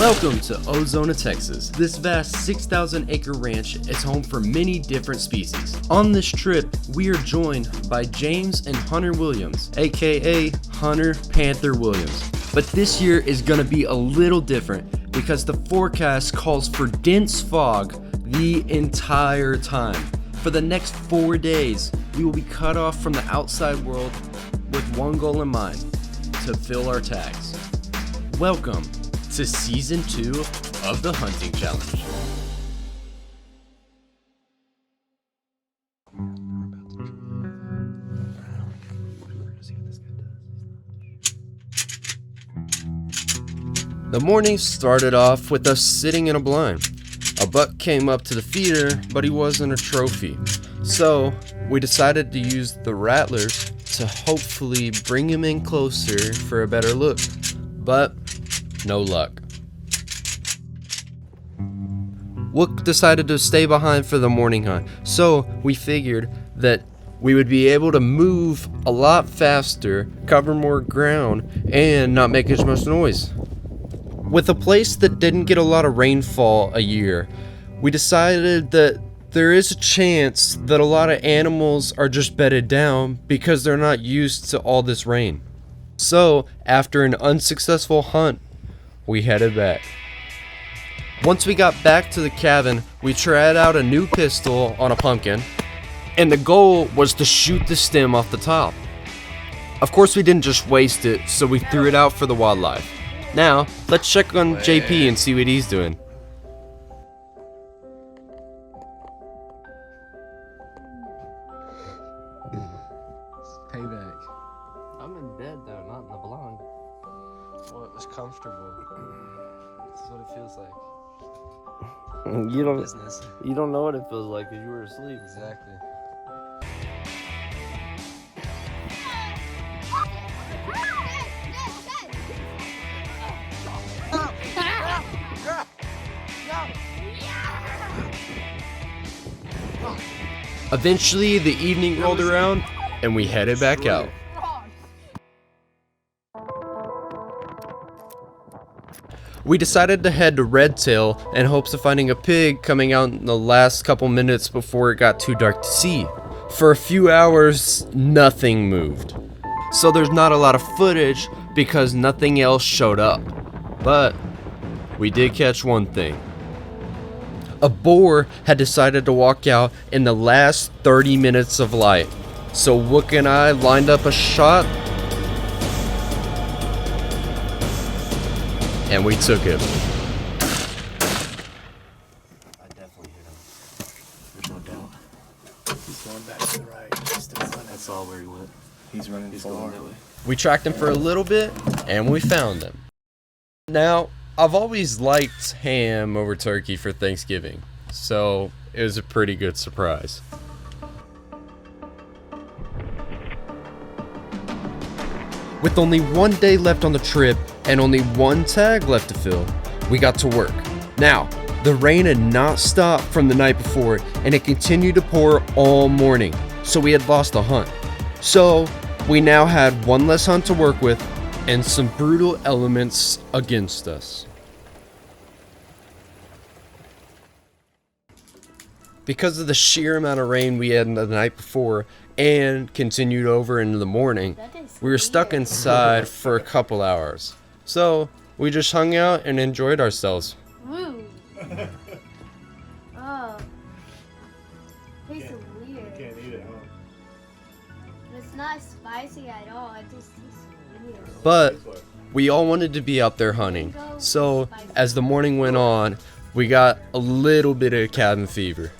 Welcome to Ozona, Texas. This vast 6,000-acre ranch is home for many different species. On this trip, we are joined by James and Hunter Williams, aka Hunter Panther Williams. But this year is going to be a little different because the forecast calls for dense fog the entire time. For the next 4 days, we will be cut off from the outside world with one goal in mind: to fill our tags. Welcome to Season 2 of the Hunting Challenge. The morning started off with us sitting in a blind. A buck came up to the feeder, but he wasn't a trophy. So we decided to use the rattlers to hopefully bring him in closer for a better look. But no luck. Wook decided to stay behind for the morning hunt, so we figured that we would be able to move a lot faster, cover more ground, and not make as much noise. With a place that didn't get a lot of rainfall a year, we decided that there is a chance that a lot of animals are just bedded down because they're not used to all this rain. So, after an unsuccessful hunt, we headed back. Once we got back to the cabin, we tried out a new pistol on a pumpkin, and the goal was to shoot the stem off the top. Of course, we didn't just waste it, so we threw it out for the wildlife. Now, let's check on JP and see what he's doing. Payback. I'm in bed though, not in the blind. Well, it was comfortable. That's what it feels like. Business. You don't know what it feels like because you were asleep. Exactly. Eventually, the evening rolled around, and we headed back out. We decided to head to Redtail in hopes of finding a pig coming out in the last couple minutes before it got too dark to see. For a few hours, nothing moved. So there's not a lot of footage because nothing else showed up. But we did catch one thing. A boar had decided to walk out in the last 30 minutes of light. So Wook and I lined up a shot, and we took it. I definitely hit him. There's no doubt. He's going back to the right. He's still running. That's all where he went. He's running He's far. going that way. We tracked him for a little bit, and we found him. Now, I've always liked ham over turkey for Thanksgiving, so it was a pretty good surprise. With only 1 day left on the trip and only one tag left to fill, we got to work. Now, the rain had not stopped from the night before, and it continued to pour all morning, so we had lost the hunt. So, we now had one less hunt to work with and some brutal elements against us. Because of the sheer amount of rain we had the night before and continued over into the morning, we were stuck inside for a couple hours. So we just hung out and enjoyed ourselves. Woo. Oh. Tastes weird. Can't eat it, huh? It's not spicy at all. It just tastes weird. But we all wanted to be out there hunting. So as the morning went on, we got a little bit of cabin fever.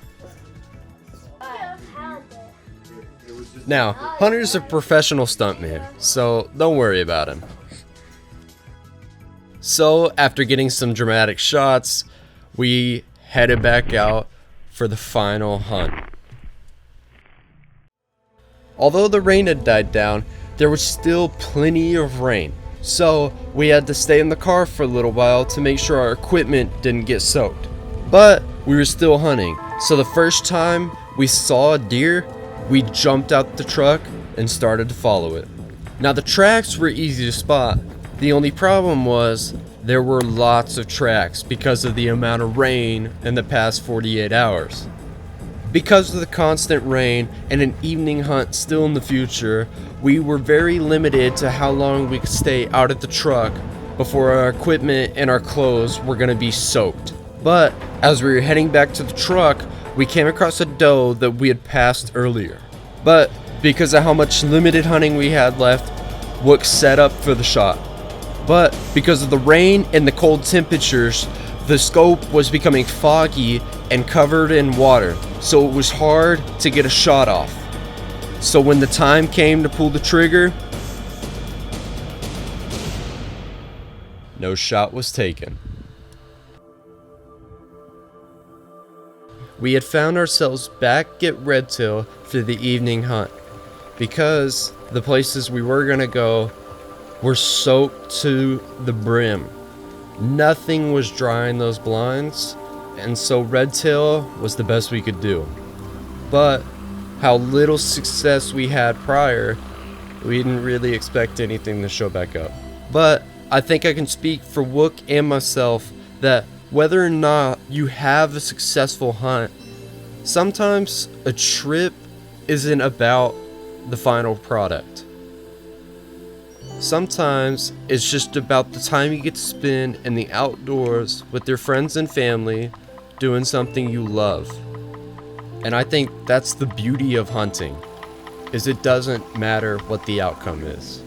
Now, Hunter's a professional stuntman, so don't worry about him. So, after getting some dramatic shots, we headed back out for the final hunt. Although the rain had died down, there was still plenty of rain. So, we had to stay in the car for a little while to make sure our equipment didn't get soaked. But we were still hunting, so the first time we saw a deer, we jumped out the truck and started to follow it. Now the tracks were easy to spot. The only problem was there were lots of tracks because of the amount of rain in the past 48 hours. Because of the constant rain and an evening hunt still in the future, we were very limited to how long we could stay out at the truck before our equipment and our clothes were going to be soaked. But as we were heading back to the truck, we came across a doe that we had passed earlier. But because of how much limited hunting we had left, Wook set up for the shot. But because of the rain and the cold temperatures, the scope was becoming foggy and covered in water, so it was hard to get a shot off. So when the time came to pull the trigger, no shot was taken. We had found ourselves back at Redtail for the evening hunt because the places we were gonna go were soaked to the brim. Nothing was drying those blinds, and so Redtail was the best we could do. But how little success we had prior, we didn't really expect anything to show back up. But I think I can speak for Wook and myself that whether or not you have a successful hunt, sometimes a trip isn't about the final product. Sometimes it's just about the time you get to spend in the outdoors with your friends and family doing something you love. And I think that's the beauty of hunting, is it doesn't matter what the outcome is.